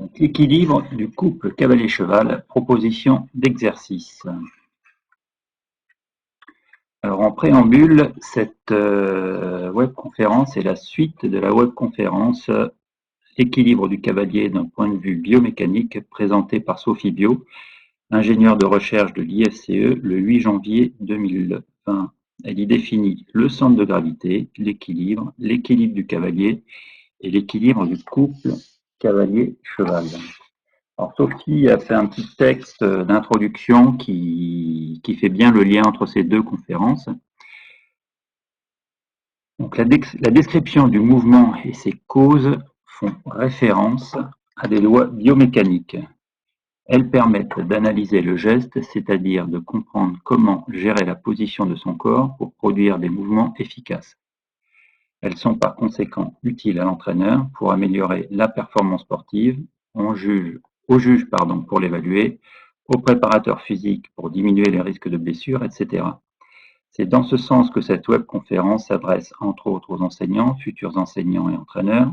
Donc, l'équilibre du couple cavalier-cheval, proposition d'exercice. Alors en préambule, cette webconférence est la suite de la webconférence L'équilibre du cavalier d'un point de vue biomécanique présentée par Sophie Bio, ingénieure de recherche de l'IFCE le 8 janvier 2020. Elle y définit le centre de gravité, l'équilibre du cavalier et l'équilibre du couple cavalier-cheval. Alors Sophie a fait un petit texte d'introduction qui fait bien le lien entre ces deux conférences. Donc la description du mouvement et ses causes font référence à des lois biomécaniques. Elles permettent d'analyser le geste, c'est-à-dire de comprendre comment gérer la position de son corps pour produire des mouvements efficaces. Elles sont par conséquent utiles à l'entraîneur pour améliorer la performance sportive, au juge pour l'évaluer, au préparateur physique pour diminuer les risques de blessures, etc. C'est dans ce sens que cette webconférence s'adresse entre autres aux enseignants, futurs enseignants et entraîneurs.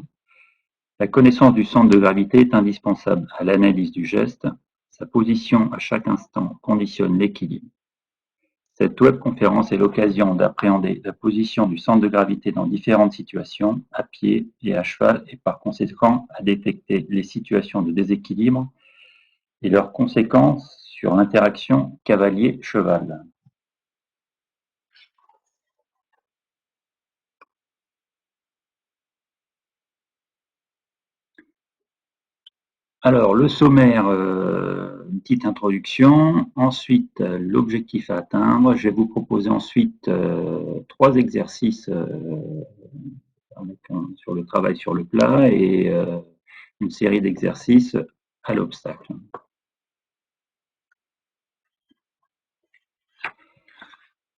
La connaissance du centre de gravité est indispensable à l'analyse du geste. Sa position à chaque instant conditionne l'équilibre. Cette webconférence est l'occasion d'appréhender la position du centre de gravité dans différentes situations, à pied et à cheval, et par conséquent à détecter les situations de déséquilibre et leurs conséquences sur l'interaction cavalier-cheval. Alors, le sommaire, une petite introduction. Ensuite, l'objectif à atteindre. Je vais vous proposer ensuite 3 exercices sur le travail sur le plat et une série d'exercices à l'obstacle.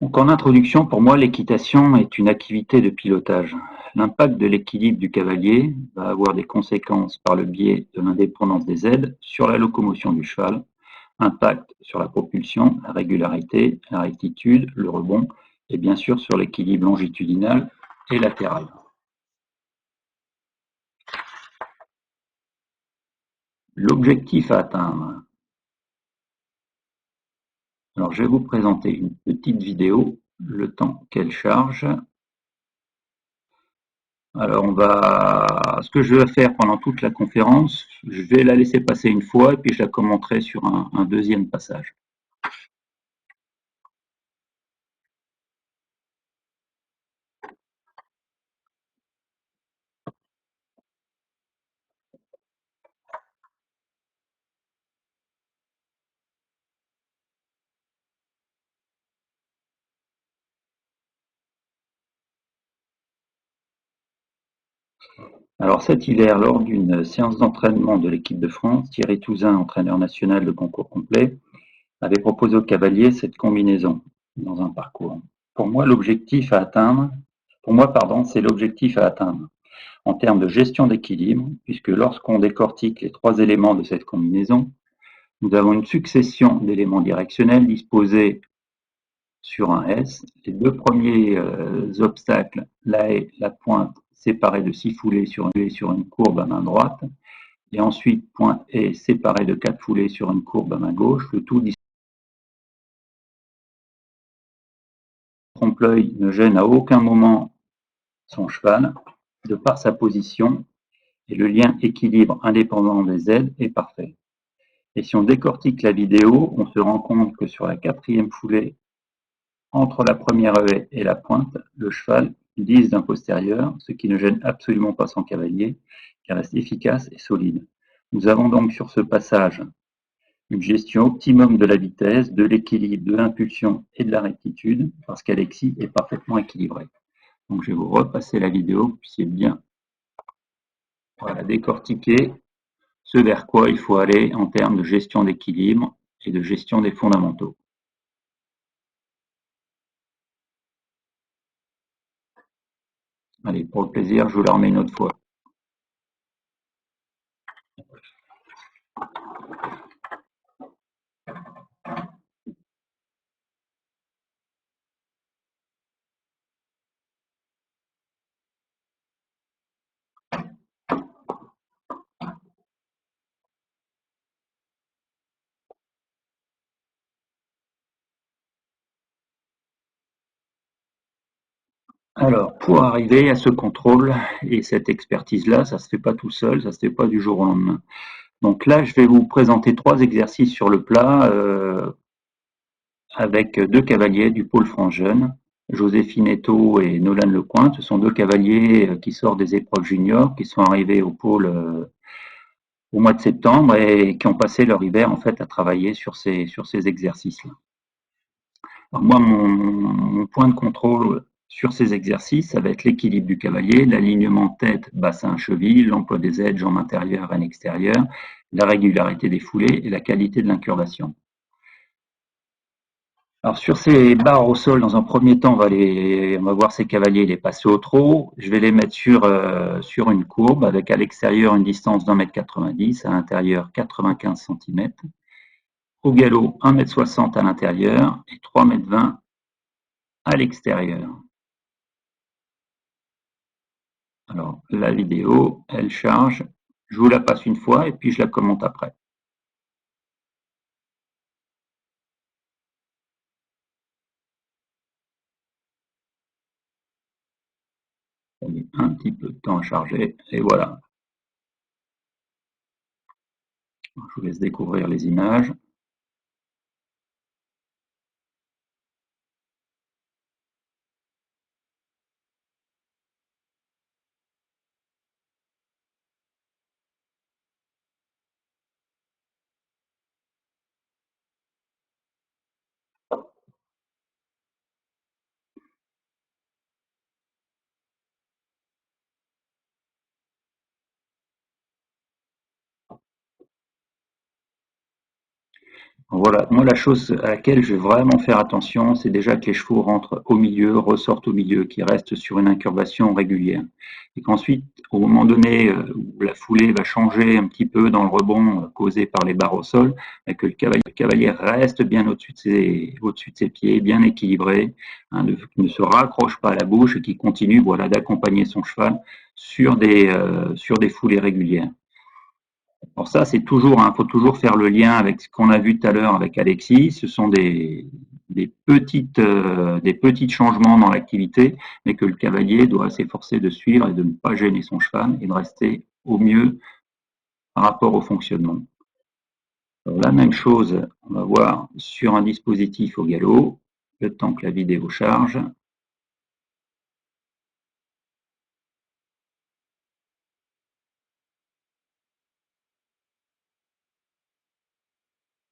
Donc, en introduction, pour moi, l'équitation est une activité de pilotage. L'impact de l'équilibre du cavalier va avoir des conséquences par le biais de l'indépendance des aides sur la locomotion du cheval, impact sur la propulsion, la régularité, la rectitude, le rebond et bien sûr sur l'équilibre longitudinal et latéral. L'objectif à atteindre. Alors je vais vous présenter une petite vidéo, le temps qu'elle charge. Alors ce que je vais faire pendant toute la conférence, je vais la laisser passer une fois et puis je la commenterai sur un deuxième passage. Alors cet hiver, lors d'une séance d'entraînement de l'équipe de France, Thierry Touzin, entraîneur national de concours complet, avait proposé aux cavaliers cette combinaison dans un parcours. Pour moi, c'est l'objectif à atteindre en termes de gestion d'équilibre, puisque lorsqu'on décortique les 3 éléments de cette combinaison, nous avons une succession d'éléments directionnels disposés sur un S. Les 2 premiers obstacles, la haie, la pointe, séparés de 6 foulées sur une courbe à main droite, et ensuite point haie séparé de 4 foulées sur une courbe à main gauche, le tout trompe-l'œil ne gêne à aucun moment son cheval, de par sa position, et le lien équilibre indépendant des aides est parfait. Et si on décortique la vidéo, on se rend compte que sur la 4e foulée, entre la première haie et la pointe, le cheval glisse d'un postérieur, ce qui ne gêne absolument pas son cavalier, qui reste efficace et solide. Nous avons donc sur ce passage une gestion optimum de la vitesse, de l'équilibre, de l'impulsion et de la rectitude, parce qu'Alexis est parfaitement équilibré. Donc je vais vous repasser la vidéo, vous puissiez bien décortiquer ce vers quoi il faut aller en termes de gestion d'équilibre et de gestion des fondamentaux. Allez, pour le plaisir, je vous la remets une autre fois. Alors, pour arriver à ce contrôle et cette expertise-là, ça se fait pas tout seul, ça se fait pas du jour au lendemain. Donc là, je vais vous présenter 3 exercices sur le plat avec 2 cavaliers du pôle France Jeune, Joséphine Eto et Nolan Lecointe. Ce sont 2 cavaliers qui sortent des épreuves juniors, qui sont arrivés au pôle au mois de septembre et qui ont passé leur hiver en fait à travailler sur ces exercices-là. Alors moi, mon point de contrôle sur ces exercices, ça va être l'équilibre du cavalier, l'alignement tête, bassin, cheville, l'emploi des aides, jambes intérieures, rêne extérieure, la régularité des foulées et la qualité de l'incurvation. Alors sur ces barres au sol, dans un premier temps, on va voir ces cavaliers les passer au trot. Je vais les mettre sur une courbe avec à l'extérieur une distance d'1,90 m, à l'intérieur 95 cm. Au galop, 1,60 m à l'intérieur et 3,20 m à l'extérieur. Alors, la vidéo, elle charge. Je vous la passe une fois et puis je la commente après. Ça met un petit peu de temps à charger et voilà. Je vous laisse découvrir les images. Voilà, moi la chose à laquelle je vais vraiment faire attention, c'est déjà que les chevaux rentrent au milieu, ressortent au milieu, qu'ils restent sur une incurvation régulière. Et qu'ensuite, au moment donné où la foulée va changer un petit peu dans le rebond causé par les barres au sol, et que le cavalier reste bien au-dessus de ses pieds, bien équilibré, hein, ne se raccroche pas à la bouche et qui continue voilà, d'accompagner son cheval sur des foulées régulières. Alors ça, c'est toujours, faut toujours faire le lien avec ce qu'on a vu tout à l'heure avec Alexis. Ce sont des petites changements dans l'activité, mais que le cavalier doit s'efforcer de suivre et de ne pas gêner son cheval et de rester au mieux par rapport au fonctionnement. Alors, la même chose, on va voir sur un dispositif au galop, le temps que la vidéo charge.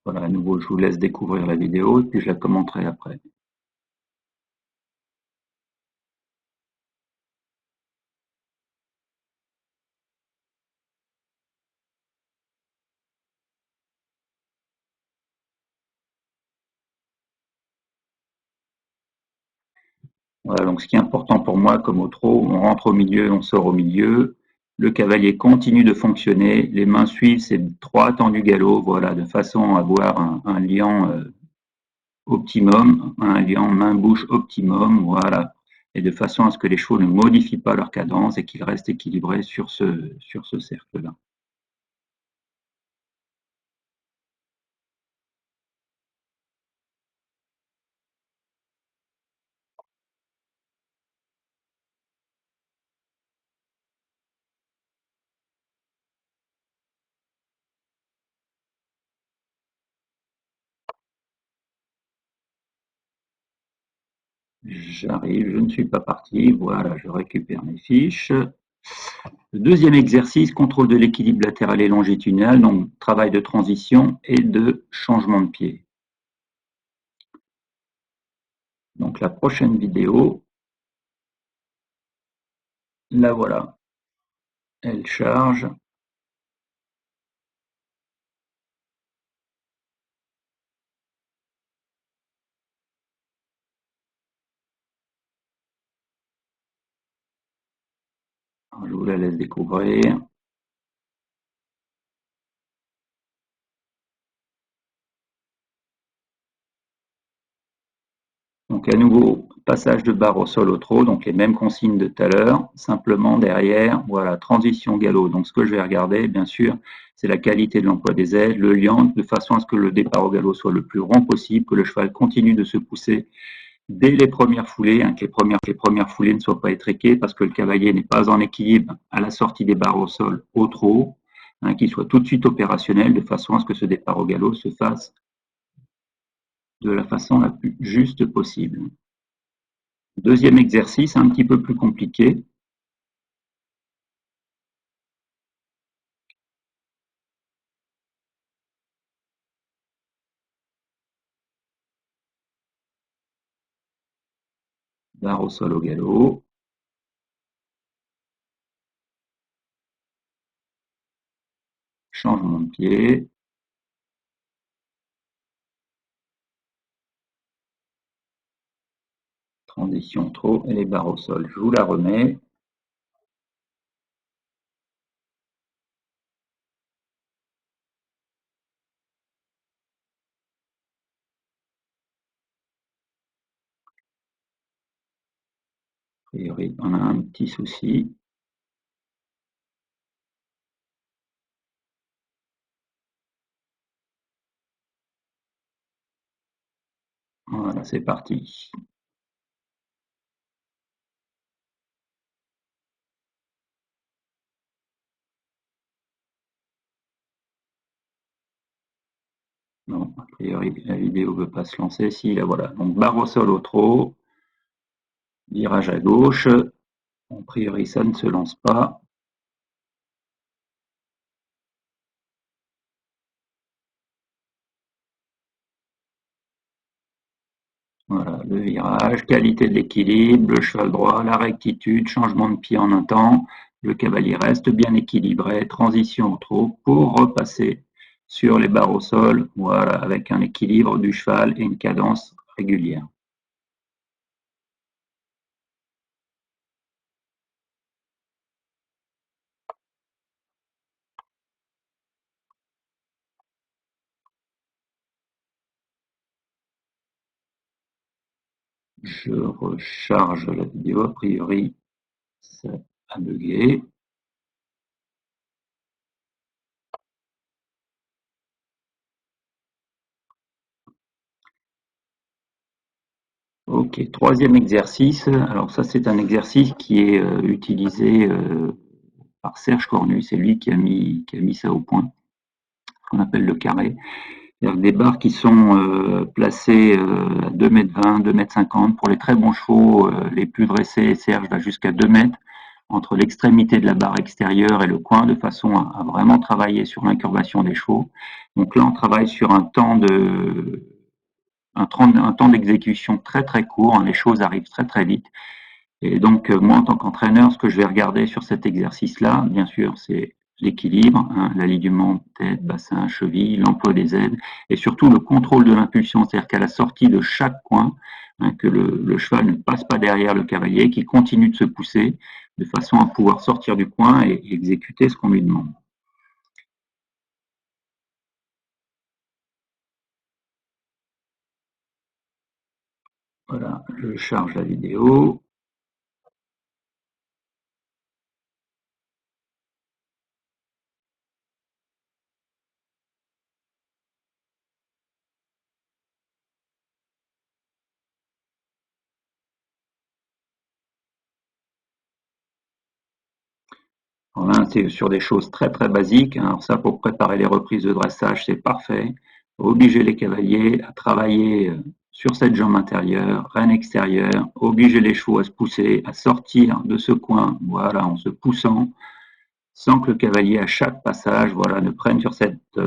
Voilà, à nouveau, je vous laisse découvrir la vidéo et puis je la commenterai après. Voilà, donc ce qui est important pour moi, comme au trot, on rentre au milieu, on sort au milieu, le cavalier continue de fonctionner, les mains suivent ces 3 temps du galop, voilà, de façon à avoir un liant optimum, un liant main-bouche optimum, voilà, et de façon à ce que les chevaux ne modifient pas leur cadence et qu'ils restent équilibrés sur ce cercle-là. J'arrive, je ne suis pas parti, voilà, je récupère mes fiches. Le deuxième exercice, contrôle de l'équilibre latéral et longitudinal, donc travail de transition et de changement de pied. Donc la prochaine vidéo, la voilà, elle charge. Je vous la laisse découvrir. Donc à nouveau, passage de barre au sol au trot, donc les mêmes consignes de tout à l'heure, simplement derrière, voilà, transition galop. Donc ce que je vais regarder, bien sûr, c'est la qualité de l'emploi des ailes, le liant, de façon à ce que le départ au galop soit le plus rond possible, que le cheval continue de se pousser dès les premières foulées, que les premières foulées ne soient pas étriquées parce que le cavalier n'est pas en équilibre à la sortie des barres au sol au trot, qu'il soit tout de suite opérationnel de façon à ce que ce départ au galop se fasse de la façon la plus juste possible. Deuxième exercice, un petit peu plus compliqué. Barre au sol au galop. Changement de pied. Transition trot et les barres au sol. Je vous la remets. A priori, on a un petit souci. Voilà, c'est parti. Non, a priori, la vidéo ne veut pas se lancer. Si, là voilà. Donc, barre au sol au trot. Virage à gauche. A priori, ça ne se lance pas. Voilà, le virage, qualité de l'équilibre, le cheval droit, la rectitude, changement de pied en un temps. Le cavalier reste bien équilibré, transition au trot pour repasser sur les barres au sol, voilà, avec un équilibre du cheval et une cadence régulière. Je recharge la vidéo, a priori, ça a bugué. Ok, troisième exercice. Alors ça, c'est un exercice qui est utilisé par Serge Cornu. C'est lui qui a mis ça au point, qu'on appelle le carré. C'est-à-dire des barres qui sont placées à 2,20 m, 2,50 m. Pour les très bons chevaux, les plus dressés, Serge va jusqu'à 2 mètres entre l'extrémité de la barre extérieure et le coin, de façon à vraiment travailler sur l'incurvation des chevaux. Donc là, on travaille sur un temps d'exécution très très court, hein, les choses arrivent très très vite. Et donc moi en tant qu'entraîneur, ce que je vais regarder sur cet exercice-là, bien sûr, c'est l'équilibre, hein, l'alignement tête, bassin, cheville, l'emploi des aides, et surtout le contrôle de l'impulsion, c'est-à-dire qu'à la sortie de chaque coin, hein, que le cheval ne passe pas derrière le cavalier, qu'il continue de se pousser, de façon à pouvoir sortir du coin et exécuter ce qu'on lui demande. Voilà, je charge la vidéo. Alors là, c'est sur des choses très très basiques. Alors ça, pour préparer les reprises de dressage, c'est parfait. Obliger les cavaliers à travailler sur cette jambe intérieure, reine extérieure, obliger les chevaux à se pousser, à sortir de ce coin, voilà, en se poussant, sans que le cavalier, à chaque passage, voilà, ne prenne sur cette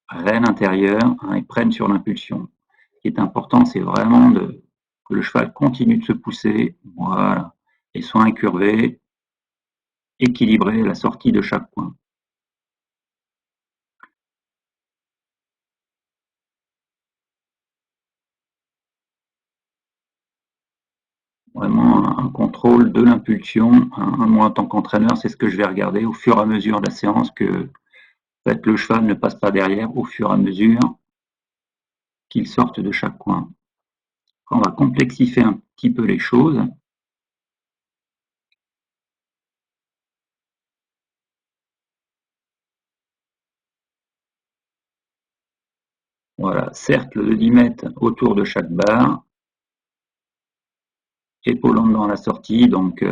reine intérieure, hein, et prenne sur l'impulsion. Ce qui est important, c'est vraiment que le cheval continue de se pousser, voilà, et soit incurvé, équilibré à la sortie de chaque coin. Vraiment un contrôle de l'impulsion. Hein. Moi, en tant qu'entraîneur, c'est ce que je vais regarder au fur et à mesure de la séance, que en fait, le cheval ne passe pas derrière au fur et à mesure qu'il sorte de chaque coin. On va complexifier un petit peu les choses. Voilà, cercle de 10 mètres autour de chaque barre. épaulant dans la sortie, donc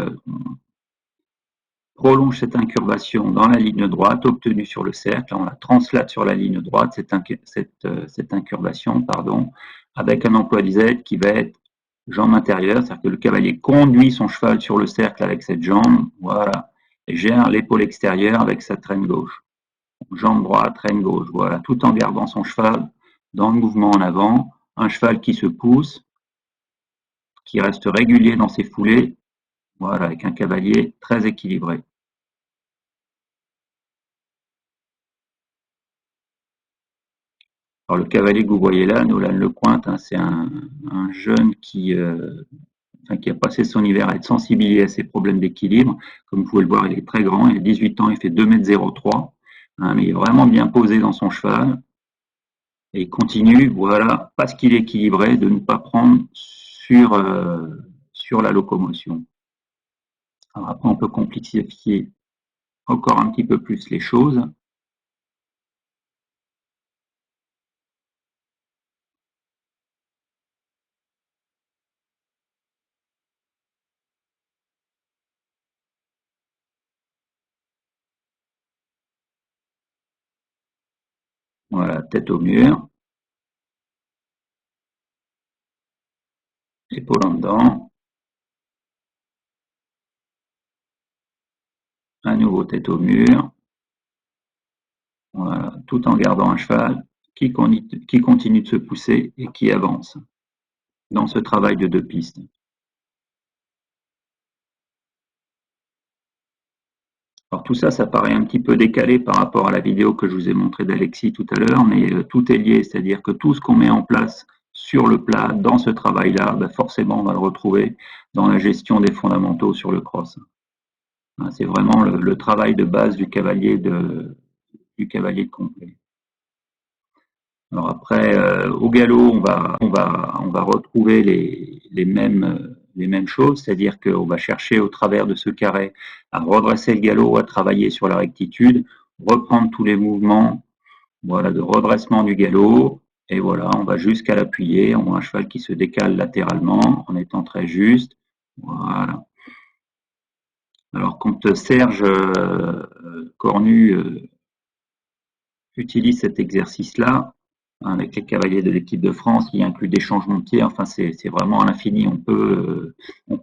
prolonge cette incurvation dans la ligne droite obtenue sur le cercle, on la translate sur la ligne droite, cette incurvation, pardon, avec un emploi de Z qui va être jambe intérieure, c'est-à-dire que le cavalier conduit son cheval sur le cercle avec cette jambe, voilà, et gère l'épaule extérieure avec sa traîne gauche. Jambe droite, traîne gauche, voilà, tout en gardant son cheval dans le mouvement en avant, un cheval qui se pousse, qui reste régulier dans ses foulées, voilà, avec un cavalier très équilibré. Alors le cavalier que vous voyez là, Nolan Lecointe, hein, c'est un jeune qui a passé son hiver à être sensibilisé à ses problèmes d'équilibre. Comme vous pouvez le voir, il est très grand, il a 18 ans, il fait 2,03 m, hein, mais il est vraiment bien posé dans son cheval. Et il continue, voilà, parce qu'il est équilibré, de ne pas prendre sur la locomotion. Alors après, on peut complexifier encore un petit peu plus les choses. Voilà, tête au mur, épaule en dedans, à nouveau tête au mur, voilà, tout en gardant un cheval qui continue de se pousser et qui avance dans ce travail de deux pistes. Alors tout ça, ça paraît un petit peu décalé par rapport à la vidéo que je vous ai montrée d'Alexis tout à l'heure, mais tout est lié, c'est-à-dire que tout ce qu'on met en place sur le plat, dans ce travail-là, ben forcément on va le retrouver dans la gestion des fondamentaux sur le cross. C'est vraiment le travail de base du cavalier de complet. Alors après, au galop, on va retrouver les mêmes choses, c'est-à-dire qu'on va chercher au travers de ce carré à redresser le galop, à travailler sur la rectitude, reprendre tous les mouvements, voilà, de redressement du galop, et voilà, on va jusqu'à l'appuyer, on voit un cheval qui se décale latéralement en étant très juste, voilà. Alors quand Serge Cornu utilise cet exercice-là, avec les cavaliers de l'équipe de France, qui inclut des changements de pied. Enfin, c'est vraiment à l'infini. On peut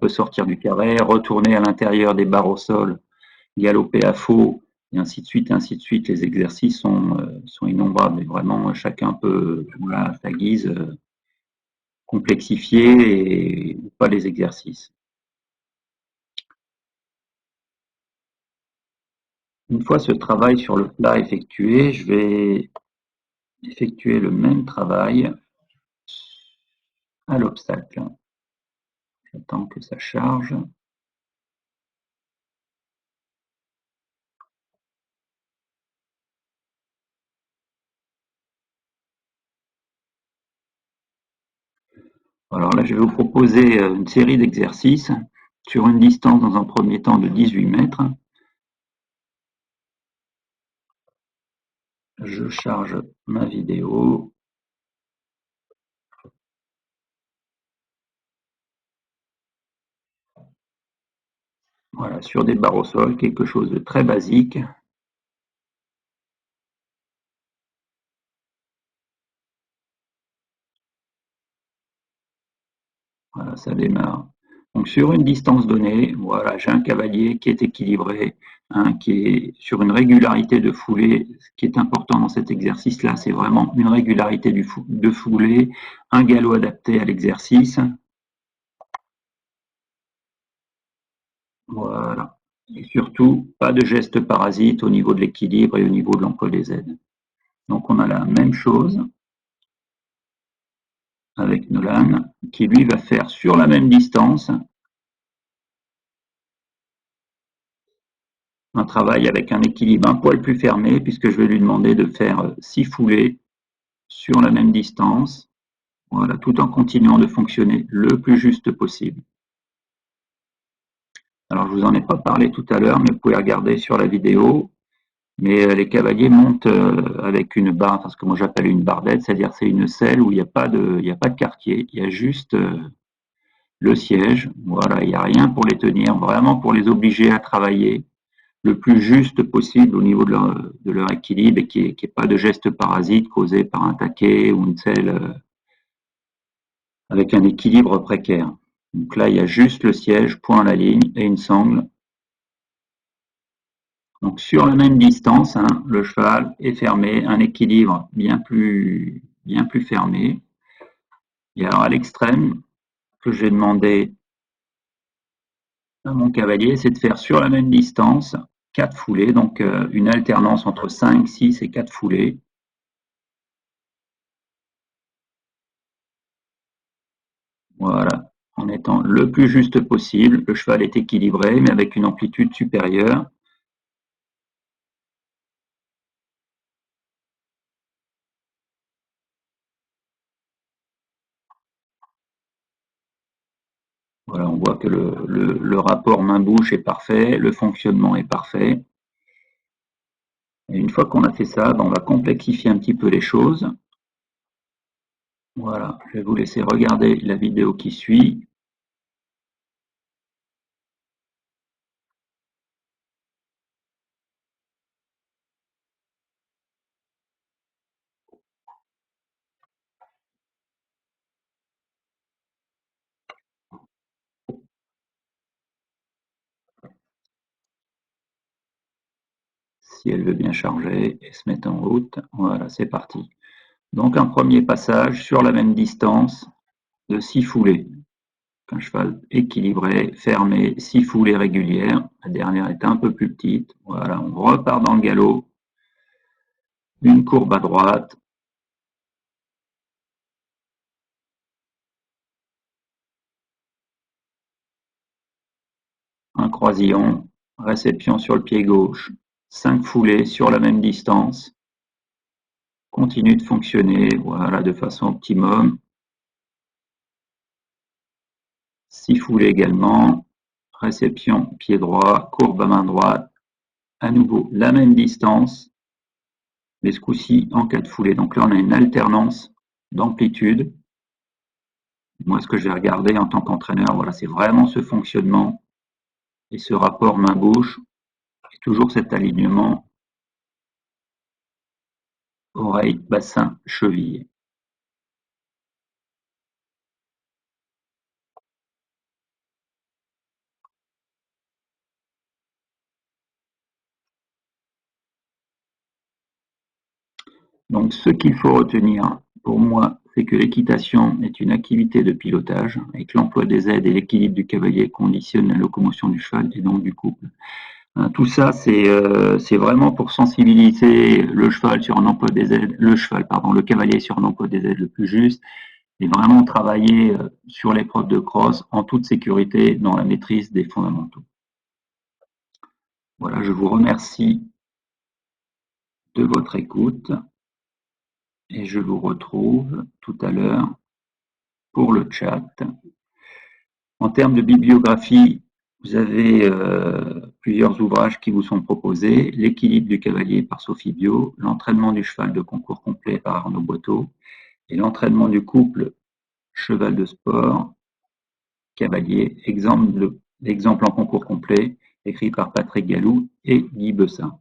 sortir du carré, retourner à l'intérieur des barres au sol, galoper à faux, et ainsi de suite, ainsi de suite. Les exercices sont innombrables. Et vraiment, chacun peut, voilà, à sa guise, complexifier ou pas les exercices. Une fois ce travail sur le plat effectué, je vais effectuer le même travail à l'obstacle. J'attends que ça charge. Alors là, je vais vous proposer une série d'exercices sur une distance dans un premier temps de 18 mètres. Je charge ma vidéo. Voilà, sur des barres au sol, quelque chose de très basique. Voilà, ça démarre. Donc sur une distance donnée, voilà, j'ai un cavalier qui est équilibré, hein, qui est sur une régularité de foulée. Ce qui est important dans cet exercice-là, c'est vraiment une régularité de foulée, un galop adapté à l'exercice. Voilà. Et surtout, pas de gestes parasites au niveau de l'équilibre et au niveau de l'emploi des aides. Donc on a la même chose avec Nolan, qui lui va faire sur la même distance un travail avec un équilibre un poil plus fermé, puisque je vais lui demander de faire 6 foulées sur la même distance, voilà, tout en continuant de fonctionner le plus juste possible. Alors je vous en ai pas parlé tout à l'heure, mais vous pouvez regarder sur la vidéo. Mais les cavaliers montent avec une barre, enfin, ce que moi j'appelle une bardette, c'est-à-dire c'est une selle où il n'y a pas de quartier, il y a juste le siège, voilà, il n'y a rien pour les tenir, vraiment pour les obliger à travailler le plus juste possible au niveau de leur équilibre et qu'il n'y ait pas de gestes parasites causés par un taquet ou une selle avec un équilibre précaire. Donc là, il y a juste le siège, point à la ligne et une sangle. Donc sur la même distance, hein, le cheval est fermé, un équilibre bien plus fermé. Et alors à l'extrême, que j'ai demandé à mon cavalier, c'est de faire sur la même distance 4 foulées, donc une alternance entre 5, 6 et 4 foulées. Voilà, en étant le plus juste possible. Le cheval est équilibré, mais avec une amplitude supérieure. Voilà, on voit que le rapport main-bouche est parfait, le fonctionnement est parfait. Et une fois qu'on a fait ça, on va complexifier un petit peu les choses. Voilà, je vais vous laisser regarder la vidéo qui suit. Si elle veut bien charger et se mettre en route. Voilà, c'est parti. Donc un premier passage sur la même distance de 6 foulées. Un cheval équilibré, fermé, 6 foulées régulières. La dernière est un peu plus petite. Voilà, on repart dans le galop. Une courbe à droite. Un croisillon. Réception sur le pied gauche. 5 foulées sur la même distance. Continue de fonctionner, voilà, de façon optimum. 6 foulées également. Réception, pied droit, courbe à main droite. À nouveau, la même distance, mais ce coup-ci en 4 foulées. Donc là, on a une alternance d'amplitude. Moi, ce que je vais regarder en tant qu'entraîneur, voilà, c'est vraiment ce fonctionnement et ce rapport main-bouche et toujours cet alignement oreille, bassin, cheville. Donc, ce qu'il faut retenir pour moi, c'est que l'équitation est une activité de pilotage et que l'emploi des aides et l'équilibre du cavalier conditionnent la locomotion du cheval et donc du couple. Tout ça, c'est vraiment pour sensibiliser le cheval sur un emploi des aides, le cavalier sur un emploi des aides le plus juste et vraiment travailler sur l'épreuve de cross en toute sécurité dans la maîtrise des fondamentaux. Voilà, je vous remercie de votre écoute et je vous retrouve tout à l'heure pour le chat. En termes de bibliographie, vous avez plusieurs ouvrages qui vous sont proposés. L'équilibre du cavalier par Sophie Bio, l'entraînement du cheval de concours complet par Arnaud Boiteau et l'entraînement du couple cheval de sport cavalier, exemple en concours complet, écrit par Patrick Gallou et Guy Bessin.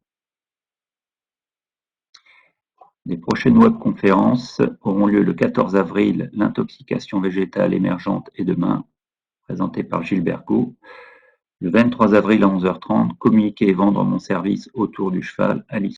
Les prochaines webconférences auront lieu le 14 avril, l'intoxication végétale émergente et demain, présentée par Gilbert Gault. Le 23 avril à 11h30, communiquer et vendre mon service autour du cheval à l'issue.